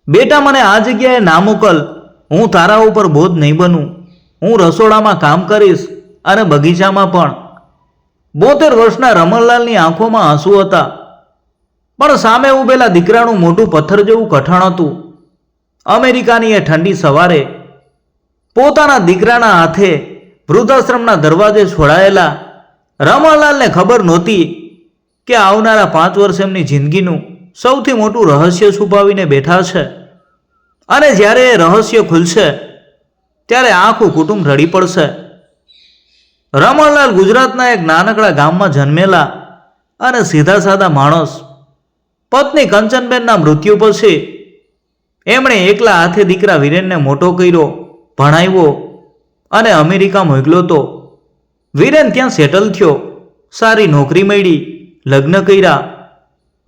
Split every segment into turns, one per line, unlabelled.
બેટા, મને આ જગ્યાએ ના મોકલ. હું તારા ઉપર બોજ નહીં બનું. હું રસોડામાં કામ કરીશ અને બગીચામાં પણ. 72 વર્ષના રમણલાલની આંખોમાં આંસુ હતા, પણ સામે ઉભેલા દીકરાનું મોટું પથ્થર જેવું કઠણ હતું. અમેરિકાની એ ઠંડી સવારે પોતાના દીકરાના હાથે વૃદ્ધાશ્રમના દરવાજે છોડાયેલા રમણલાલને ખબર નહોતી કે આવનારા 5 વર્ષ એમની જિંદગીનું સૌથી મોટું રહસ્ય છુપાવીને બેઠા છે. અને જ્યારે એ રહસ્ય ખુલશે ત્યારે આખું કુટુંબ રડી પડશે. રમણલાલ ગુજરાતના એક નાનકડા ગામમાં જન્મેલા અને સીધા સાદા માણસ. પત્ની કંચનબેનના મૃત્યુ પછી એમણે એકલા હાથે દીકરા વીરેનને મોટો કર્યો, ભણાવ્યો અને અમેરિકા મોકલ્યો તો. વીરેન ત્યાં સેટલ થયો, સારી નોકરી મળી, લગ્ન કર્યા.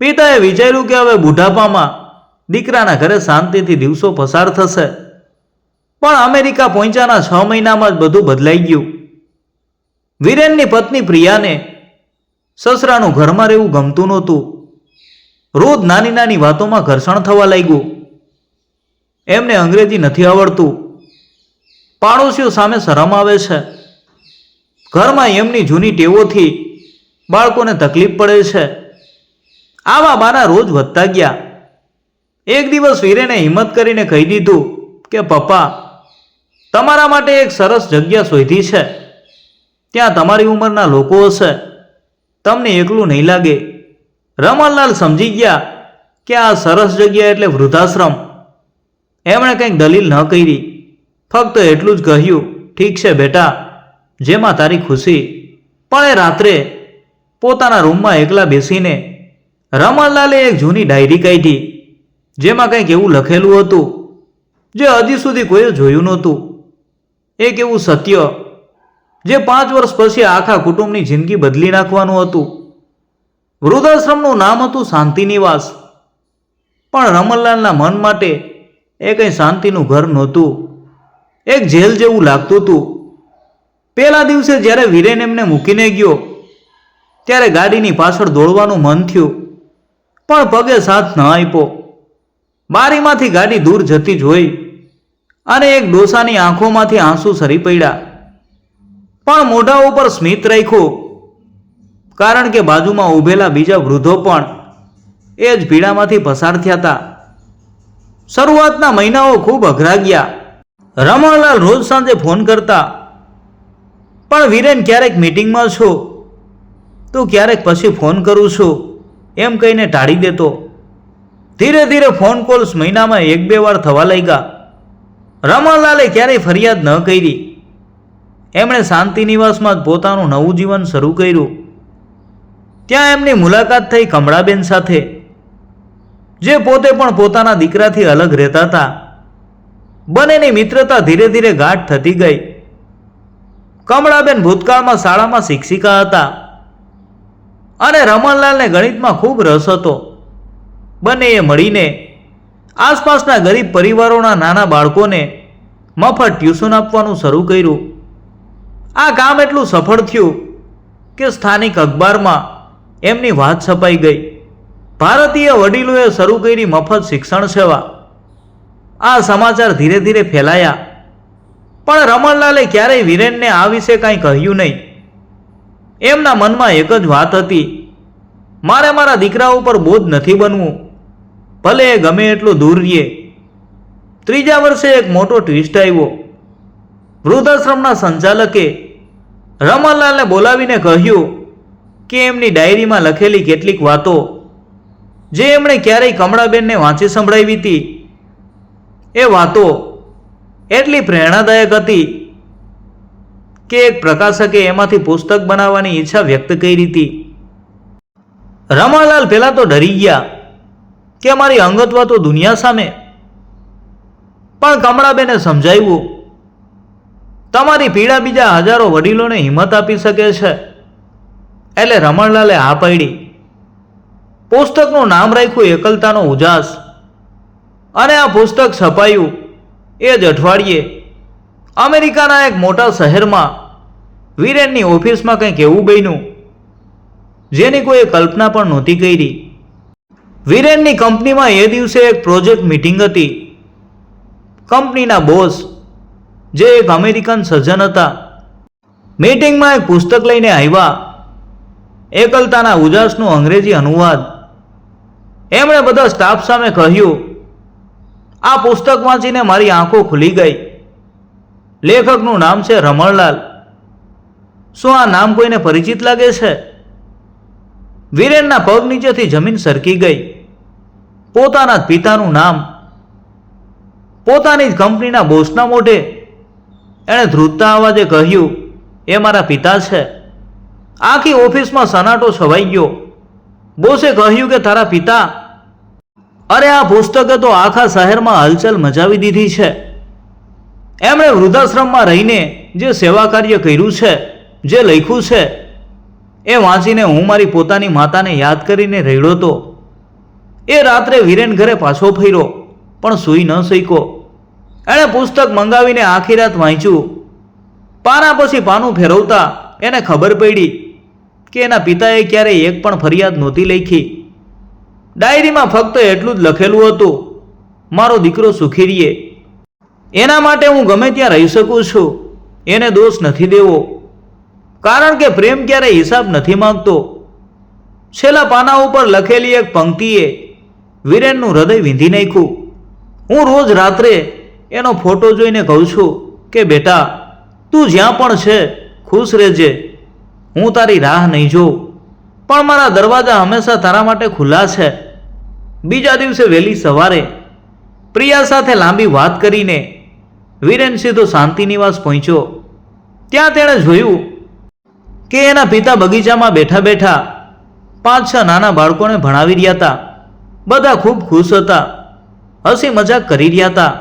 પિતાએ વિચાર્યું કે હવે બુઢાપામાં દીકરાના ઘરે શાંતિથી દિવસો પસાર થશે. પણ અમેરિકા પહોંચ્યાના 6 મહિનામાં જ બધું બદલાઈ ગયું. વીરેનની પત્ની પ્રિયાને સસરાનું ઘરમાં રહેવું ગમતું નહોતું. રોજ નાની નાની વાતોમાં ઘર્ષણ થવા લાગ્યું. એમને અંગ્રેજી નથી આવડતું. પાડોશીઓ સામે શરમ આવે છે. ઘરમાં એમની જૂની ટેવોથી બાળકોને તકલીફ પડે છે. આવા બાના રોજ વધતા ગયા. એક દિવસ વીરેને હિંમત કરીને કહી દીધું કે પપ્પા, તમારા માટે એક સરસ જગ્યા શોધી છે. ત્યાં તમારી ઉંમરના લોકો હશે, તમને એકલું નહીં લાગે. રમણલાલ સમજી ગયા કે આ સરસ જગ્યા એટલે વૃદ્ધાશ્રમ. એમણે કંઈક દલીલ ન કરી, ફક્ત એટલું જ કહ્યું, ઠીક છે બેટા, જેમાં તારી ખુશી. પણ એ રાત્રે પોતાના રૂમમાં એકલા બેસીને રમણલાલે એક જૂની ડાયરી કાઢી, જેમાં કંઈક એવું લખેલું હતું જે હજી સુધી કોઈએ જોયું નહોતું. એક એવું સત્ય જે 5 વર્ષ પછી આખા કુટુંબની જિંદગી બદલી નાખવાનું હતું. વૃદ્ધાશ્રમનું નામ હતું શાંતિનિવાસ. પણ રમણલાલના મન માટે એ કંઈ શાંતિનું ઘર નહોતું, એક જેલ જેવું લાગતું હતું. પહેલા દિવસે જ્યારે વીરેન એમને મૂકીને ગયો ત્યારે ગાડીની પાછળ દોડવાનું મન થયું, પણ પગે સાથ ન આપ્યો. બારીમાંથી ગાડી દૂર જતી જોઈ અને એક ડોસાની આંખોમાંથી આંસુ સરી પડ્યા. પણ મોઢા ઉપર સ્મિત રાખ્યું, કારણ કે બાજુમાં ઊભેલા બીજા વૃદ્ધો પણ એ જ પીડામાંથી પસાર થયા હતા. શરૂઆતના મહિનાઓ ખૂબ અઘરા ગયા. રમણલાલ રોજ સાંજે ફોન કરતા, પણ વીરેન ક્યારેક મીટિંગમાં છું તો ક્યારેક પછી ફોન કરું છું એમ કહીને ટાળી દેતો. ધીરે ધીરે ફોન કોલ્સ મહિનામાં 1-2 વાર થવા લાગ્યા. રમણલાલે ક્યારેય ફરિયાદ ન કરી. એમણે શાંતિનિવાસમાં જ પોતાનું નવું જીવન શરૂ કર્યું. ત્યાં એમની મુલાકાત થઈ કમળાબેન સાથે, જે પોતે પણ પોતાના દીકરાથી અલગ રહેતા હતા. બંનેની મિત્રતા ધીરે ધીરે ગાઢ થતી ગઈ. કમળાબેન ભૂતકાળમાં શાળામાં શિક્ષિકા હતા અને રમણલાલને ગણિતમાં ખૂબ રસ હતો. બંનેએ મળીને આસપાસના ગરીબ પરિવારોના નાના બાળકોને મફત ટ્યુશન આપવાનું શરૂ કર્યું. આ કામ એટલું સફળ થયું કે સ્થાનિક અખબારમાં એમની વાત છપાઈ ગઈ. ભારતીય વડીલોએ શરૂ કરી મફત શિક્ષણ સેવા. આ સમાચાર ધીરે ધીરે ફેલાયા, પણ રમણલાલે ક્યારેય વીરેનને આ વિશે કાંઈ કહ્યું નહીં. એમના મનમાં એક જ વાત હતી, મારે મારા દીકરા ઉપર બોજ નથી બનવું, ભલે એ ગમે એટલું દૂર રહીએ. 3જા વર્ષે એક મોટો ટ્વિસ્ટ આવ્યો. વૃદ્ધાશ્રમના સંચાલકે રમણલાલને બોલાવીને કહ્યું કે એમની ડાયરીમાં લખેલી કેટલીક વાતો જે એમણે ક્યારેય કમળાબેનને વાંચી સંભળાવી હતી, એ વાતો એટલી પ્રેરણાદાયક હતી કે એક પ્રકાશકે એમાંથી પુસ્તક બનાવવાની ઈચ્છા વ્યક્ત કરી હતી. રમણલાલ પહેલા તો ડરી ગયા કે મારી અંગત વાતો દુનિયા સામે. પણ કમળાબેને સમજાવ્યું, તમારી પીડા બીજા હજારો વડીલોને હિંમત આપી શકે છે. એટલે રમણલાલે હા પાડી. પુસ્તકનું નામ રાખ્યું એકલતાનો ઉજાસ. અને આ પુસ્તક છપાયું એ જ અઠવાડિયે અમેરિકાના એક મોટા શહેરમાં વીરેનની ઓફિસમાં કંઈક એવું બન્યું જેની કોઈ કલ્પના પણ નહોતી કરી. વિરેનની કંપનીમાં એ દિવસે એક પ્રોજેક્ટ મીટિંગ હતી. કંપનીના બોસ, જે એક અમેરિકન સજ્જન હતા, મીટિંગમાં એક પુસ્તક લઈને આવ્યા. એકલતાના ઉજાસનું અંગ્રેજી અનુવાદ. એમણે બધા સ્ટાફ સામે કહ્યું, આ પુસ્તક વાંચીને મારી આંખો ખુલી ગઈ. લેખકનું નામ છે રમણલાલ. શું આ નામ કોઈને પરિચિત લાગે છે? વિરેનના પગ નીચેથી જમીન સરકી ગઈ. પોતાના જ પિતાનું નામ, પોતાની જ કંપનીના બોસના મોઢે. એણે ધ્રુજતા અવાજે કહ્યું, એ મારા પિતા છે. આખી ઓફિસમાં સનાટો છવાઈ ગયો. બોસે કહ્યું કે તારા પિતા? અરે આ પુસ્તકે તો આખા શહેરમાં હલચલ મચાવી દીધી છે. એમણે વૃદ્ધાશ્રમમાં રહીને જે સેવા કાર્ય કર્યું છે, જે લખ્યું છે, એ વાંચીને હું મારી પોતાની માતાને યાદ કરીને રડ્યો હતો. એ રાત્રે વિરેન ઘરે પાછો ફર્યો, પણ સૂઈ ન શક્યો. એણે પુસ્તક મંગાવીને આખી રાત વાંચ્યું. પાના પછી પાનું ફેરવતા એને ખબર પડી કે એના પિતાએ ક્યારેય એક પણ ફરિયાદ નહોતી લખી. ડાયરીમાં ફક્ત એટલું જ લખેલું હતું, મારો દીકરો સુખી રહે, એના માટે હું ગમે ત્યાં રહી શકું છું, એને દોષ નથી દેવો, કારણ કે પ્રેમ ક્યારેય હિસાબ નથી માંગતો. છેલ્લા પાના ઉપર લખેલી એક પંક્તિએ વિરેનનું હૃદય વીંધી નાખ્યું. હું રોજ રાત્રે એનો ફોટો જોઈને કહું છું કે બેટા, તું જ્યાં પણ છે ખુશ રહેજે. હું તારી રાહ નહીં જોઉં, પણ મારા દરવાજા હંમેશા તારા માટે ખુલ્લા છે. બીજા દિવસે વહેલી સવારે પ્રિયા સાથે લાંબી વાત કરીને વિરેન સીધો શાંતિનિવાસ પહોંચ્યો. ત્યાં તેણે જોયું કે એના પિતા બગીચામાં બેઠા બેઠા 5-6 નાના બાળકોને ભણાવી રહ્યા હતા. બધા ખૂબ ખુશ હતા, હસી મજાક કરી રહ્યા હતા.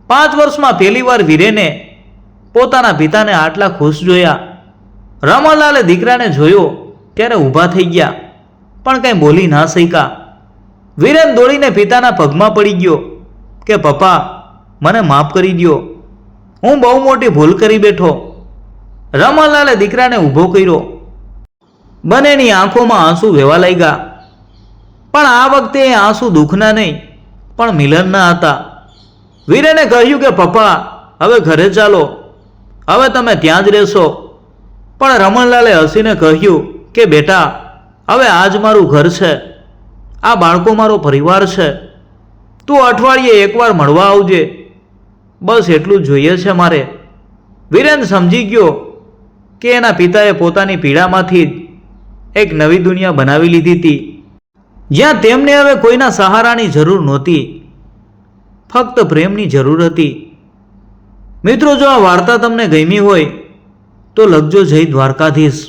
5 વર્ષમાં પહેલીવાર વિરેને પોતાના પિતાને આટલા ખુશ જોયા. રમણલાલે દીકરાને જોયો ત્યારે ઊભા થઈ ગયા, પણ કંઈ બોલી ના શક્યા. વિરેન દોડીને પિતાના પગમાં પડી ગયો કે પપ્પા, મને માફ કરી દ્યો, હું બહુ મોટી ભૂલ કરી બેઠો. રમણલાલે દીકરાને ઊભો કર્યો. બંનેની આંખોમાં આંસુ વહેવા લાગ્યા. પણ આ વખતે એ આંસુ દુઃખના નહીં, પણ મિલનના હતા. વિરેને કહ્યું કે પપ્પા, હવે ઘરે ચાલો, હવે તમે ત્યાં જ રહેશો. પણ રમણલાલે હસીને કહ્યું કે બેટા, હવે આ જ મારું ઘર છે, આ બાળકો મારો પરિવાર છે. તું અઠવાડિયે એકવાર મળવા આવજે, બસ એટલું જ જોઈએ છે મારે. વિરેન સમજી ગયો કે એના પિતાએ પોતાની પીડામાંથી જ એક નવી દુનિયા બનાવી લીધી હતી, જ્યાં તેમને હવે કોઈના સહારાની જરૂર નહોતી, ફક્ત પ્રેમની જરૂર હતી. મિત્રો, જો આ વાર્તા તમને ગમી હોય તો લખજો જય દ્વારકાધીશ.